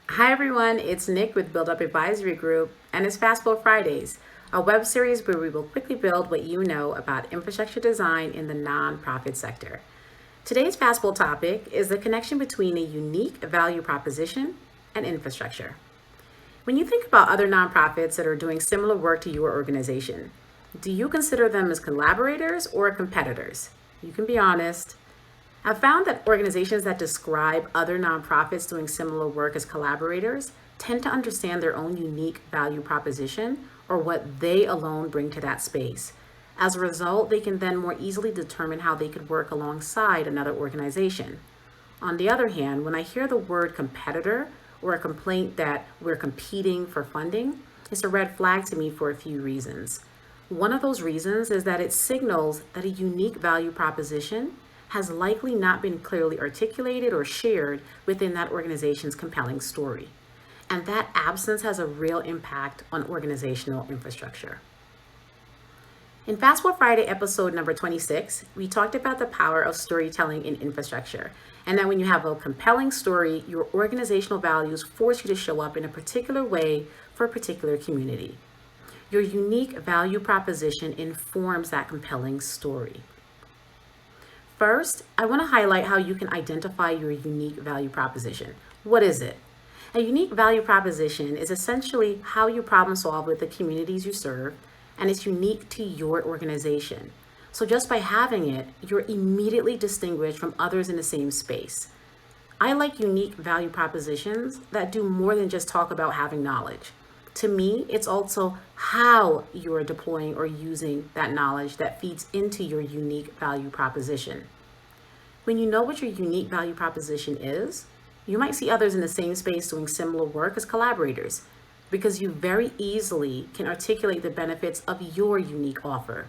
Hi everyone, it's Nick with Build Up Advisory Group, and it's Fastball Fridays, a web series where we will quickly build what you know about infrastructure design in the nonprofit sector. Today's Fastball topic is the connection between a unique value proposition and infrastructure. When you think about other nonprofits that are doing similar work to your organization, do you consider them as collaborators or competitors? You can be honest. I've found that organizations that describe other nonprofits doing similar work as collaborators tend to understand their own unique value proposition or what they alone bring to that space. As a result, they can then more easily determine how they could work alongside another organization. On the other hand, when I hear the word competitor or a complaint that we're competing for funding, it's a red flag to me for a few reasons. One of those reasons is that it signals that a unique value proposition has likely not been clearly articulated or shared within that organization's compelling story. And that absence has a real impact on organizational infrastructure. In Fastball Friday episode number 26, we talked about the power of storytelling in infrastructure, and that when you have a compelling story, your organizational values force you to show up in a particular way for a particular community. Your unique value proposition informs that compelling story. First, I want to highlight how you can identify your unique value proposition. What is it? A unique value proposition is essentially how you problem solve with the communities you serve, and it's unique to your organization. So just by having it, you're immediately distinguished from others in the same space. I like unique value propositions that do more than just talk about having knowledge. To me, it's also how you're deploying or using that knowledge that feeds into your unique value proposition. When you know what your unique value proposition is, you might see others in the same space doing similar work as collaborators because you very easily can articulate the benefits of your unique offer.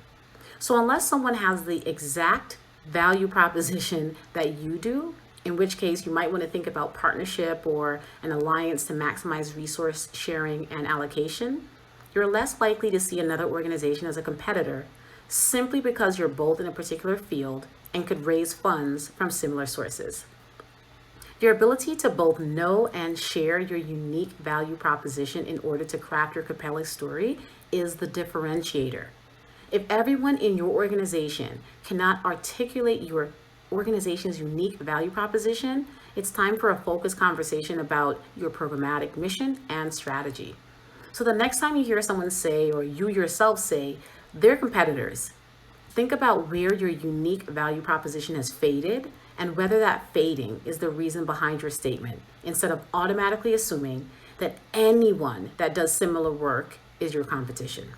So unless someone has the exact value proposition that you do, in which case you might want to think about partnership or an alliance to maximize resource sharing and allocation, you're less likely to see another organization as a competitor simply because you're both in a particular field and could raise funds from similar sources. Your ability to both know and share your unique value proposition in order to craft your compelling story is the differentiator. If everyone in your organization cannot articulate your organization's unique value proposition, it's time for a focused conversation about your programmatic mission and strategy. So the next time you hear someone say, or you yourself say, they're competitors, think about where your unique value proposition has faded and whether that fading is the reason behind your statement, instead of automatically assuming that anyone that does similar work is your competition.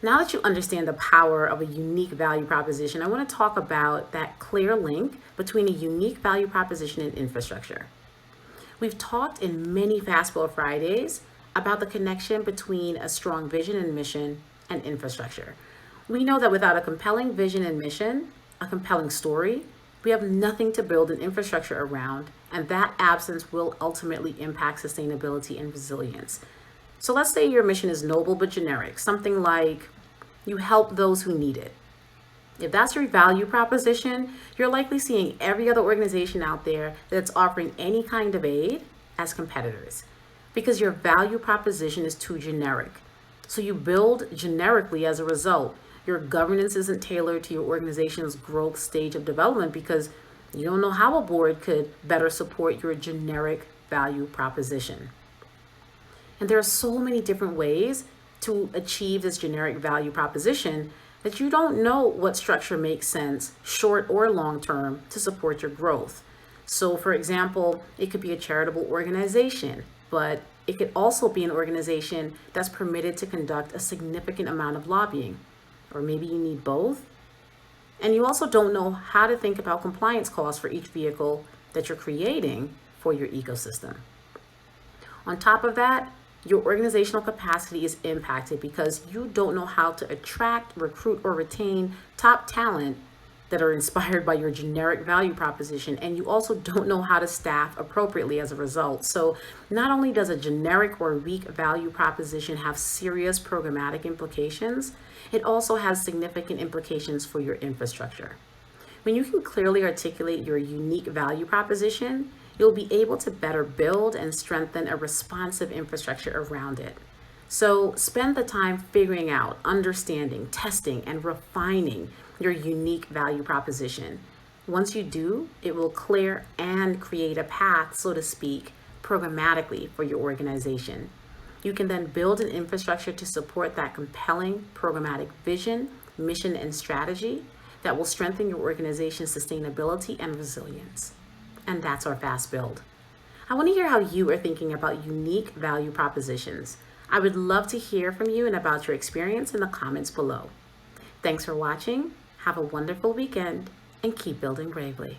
Now that you understand the power of a unique value proposition, I want to talk about that clear link between a unique value proposition and infrastructure. We've talked in many Fastball Fridays about the connection between a strong vision and mission and infrastructure. We know that without a compelling vision and mission, a compelling story, we have nothing to build an infrastructure around, and that absence will ultimately impact sustainability and resilience. So let's say your mission is noble but generic, something like you help those who need it. If that's your value proposition, you're likely seeing every other organization out there that's offering any kind of aid as competitors because your value proposition is too generic. So you build generically as a result. Your governance isn't tailored to your organization's growth stage of development because you don't know how a board could better support your generic value proposition. And there are so many different ways to achieve this generic value proposition that you don't know what structure makes sense, short or long term, to support your growth. So, for example, it could be a charitable organization, but it could also be an organization that's permitted to conduct a significant amount of lobbying. Or maybe you need both. And you also don't know how to think about compliance costs for each vehicle that you're creating for your ecosystem. On top of that, your organizational capacity is impacted because you don't know how to attract, recruit, or retain top talent that are inspired by your generic value proposition, and you also don't know how to staff appropriately as a result. So not only does a generic or weak value proposition have serious programmatic implications, it also has significant implications for your infrastructure. When you can clearly articulate your unique value proposition, you'll be able to better build and strengthen a responsive infrastructure around it. So spend the time figuring out, understanding, testing, and refining your unique value proposition. Once you do, it will clear and create a path, so to speak, programmatically for your organization. You can then build an infrastructure to support that compelling programmatic vision, mission, and strategy that will strengthen your organization's sustainability and resilience. And that's our fast build. I want to hear how you are thinking about unique value propositions. I would love to hear from you and about your experience in the comments below. Thanks for watching. Have a wonderful weekend and keep building bravely.